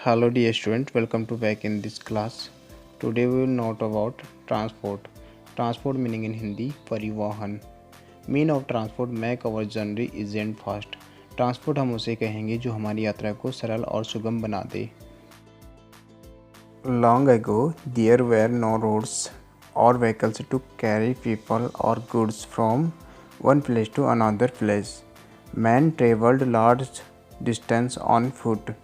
Hello dear student, welcome to back in this class. Today we will note about transport. Transport meaning in Hindi परिवहन. Mean of transport make our journey easy and fast. Transport हम उसे कहेंगे जो हमारी यात्रा को सरल और सुगम बना दे. Long ago, there were no roads or vehicles to carry people or goods from one place to another place. Man traveled large distance on foot.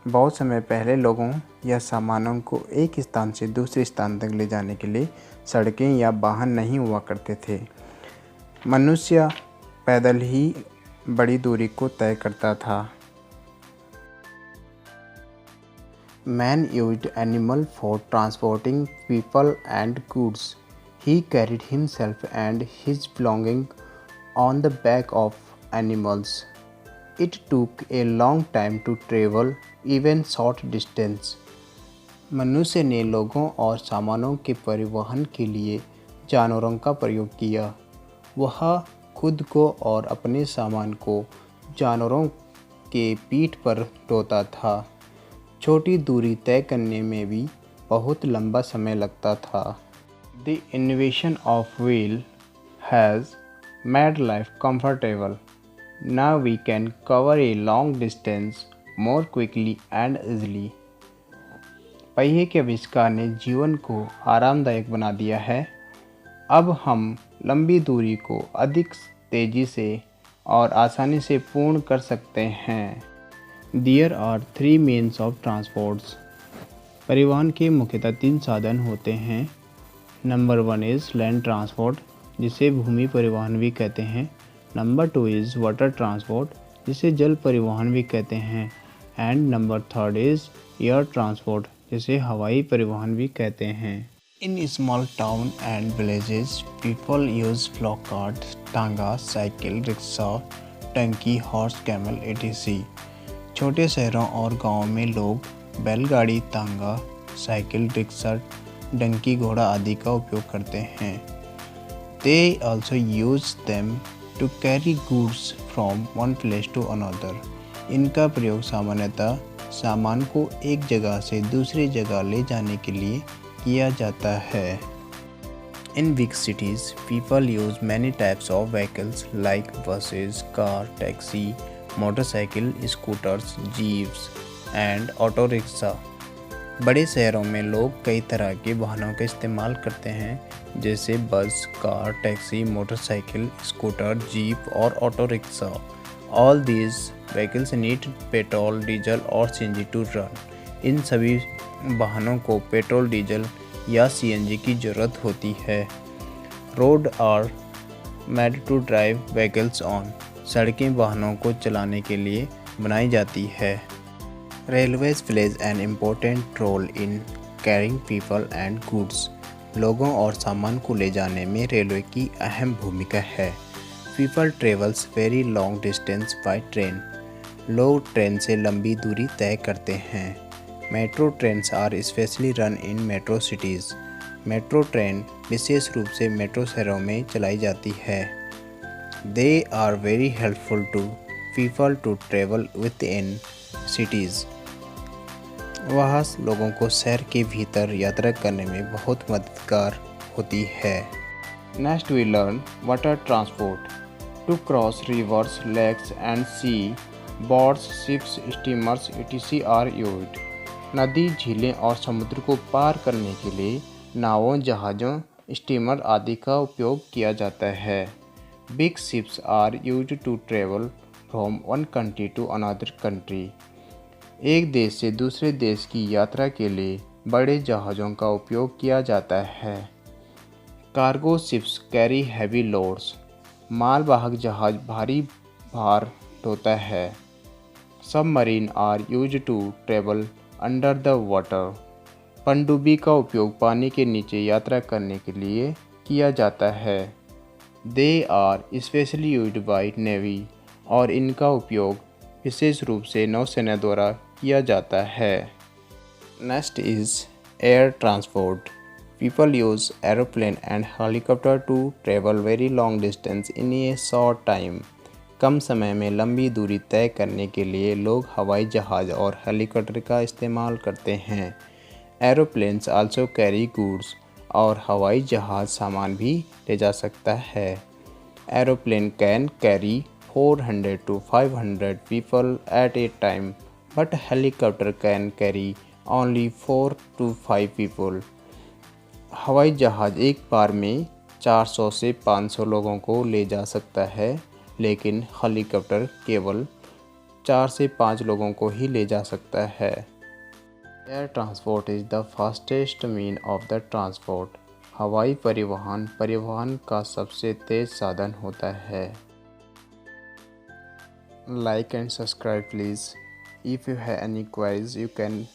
बहुत समय पहले लोगों या सामानों को एक स्थान से दूसरे स्थान तक ले जाने के लिए सड़कें या वाहन नहीं हुआ करते थे। मनुष्य पैदल ही बड़ी दूरी को तय करता था। Man used animal for transporting people and goods. He carried himself and his belongings on the back of animals. It took a long time to travel even short distance. मनुष्य ने लोगों और सामानों के परिवहन के लिए जानवरों का प्रयोग किया। वह खुद को और अपने सामान को जानवरों के पीठ पर ढोता था। छोटी दूरी तय करने में भी बहुत लंबा समय लगता था। The invention of wheel has made life comfortable. Now we can cover a long distance more quickly and easily. पहिए के आविष्कार ने जीवन को आरामदायक बना दिया है। अब हम लंबी दूरी को अधिक तेज़ी से और आसानी से पूर्ण कर सकते हैं। There are three means of transports. परिवहन के मुख्यतः 3 साधन होते हैं। नंबर 1 इज़ लैंड ट्रांसपोर्ट, जिसे भूमि परिवहन भी कहते हैं। नंबर 2 इज़ वाटर ट्रांसपोर्ट, जिसे जल परिवहन भी कहते हैं। And number 3 is air transport, जिसे हवाई परिवहन भी कहते हैं। In small town and villages people use bullock cart, tonga, cycle, rickshaw, donkey, horse, camel etc. छोटे शहरों और गांवों में लोग बैलगाड़ी, तांगा, साइकिल, रिक्शा, डंकी, घोड़ा आदि का उपयोग करते हैं। They also use them to carry goods from one place to another. इनका प्रयोग सामान्यतः सामान को एक जगह से दूसरी जगह ले जाने के लिए किया जाता है। In big cities, people use many types of vehicles like buses, car, taxi, motorcycle, scooters, jeeps and auto rickshaw. बड़े शहरों में लोग कई तरह के वाहनों का इस्तेमाल करते हैं, जैसे bus, car, taxi, motorcycle, scooter, jeep और auto rickshaw. All these vehicles need petrol, diesel और सीएनजी टू रन। इन सभी वाहनों को पेट्रोल, डीजल या सीएनजी की ज़रूरत होती है। Road are made to drive vehicles on. सड़कें वाहनों को चलाने के लिए बनाई जाती है। Railways plays an important role in carrying people and goods. लोगों और सामान को ले जाने में रेलवे की अहम भूमिका है। People travels very long distance by train. लोग ट्रेन से लंबी दूरी तय करते हैं। Metro trains are especially run in metro cities. Metro train विशेष रूप से मेट्रो शहरों में चलाई जाती है। They are very helpful to people to travel within cities. वह लोगों को शहर के भीतर यात्रा करने में बहुत मददगार होती है। Next we learn water transport. To cross rivers, lakes and sea, boats, ships, steamers etc. Are used. नदी, झीलें और समुद्र को पार करने के लिए नावों, जहाज़ों, स्टीमर आदि का उपयोग किया जाता है। Big ships are used to travel from one country to another country. एक देश से दूसरे देश की यात्रा के लिए बड़े जहाज़ों का उपयोग किया जाता है। Cargo ships carry heavy loads. मालवाहक जहाज़ भारी भार ढोता है। Submarine are used to travel under the water. पनडुब्बी का उपयोग पानी के नीचे यात्रा करने के लिए किया जाता है। They are specially used by navy. और इनका उपयोग विशेष रूप से नौसेना द्वारा किया जाता है। Next is air transport. People use aeroplane and helicopter to travel very long distance in a short time. कम समय में लंबी दूरी तय करने के लिए लोग हवाई जहाज़ और हेलीकॉप्टर का इस्तेमाल करते हैं। एरोप्लेन्स आल्सो कैरी गुड्स और हवाई जहाज़ सामान भी ले जा सकता है। Aeroplane can carry 400 to 500 people at a time, but helicopter can carry only 4 to 5 people. हवाई जहाज़ एक बार में 400 से 500 लोगों को ले जा सकता है, लेकिन हेलीकॉप्टर केवल 4 से 5 लोगों को ही ले जा सकता है। Air transport is the fastest mean of the transport. हवाई परिवहन परिवहन का सबसे तेज़ साधन होता है। Like and subscribe please. If you have any queries, you can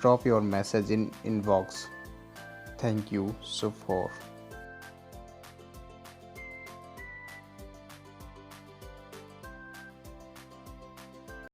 drop your message in inbox. Thank you so far.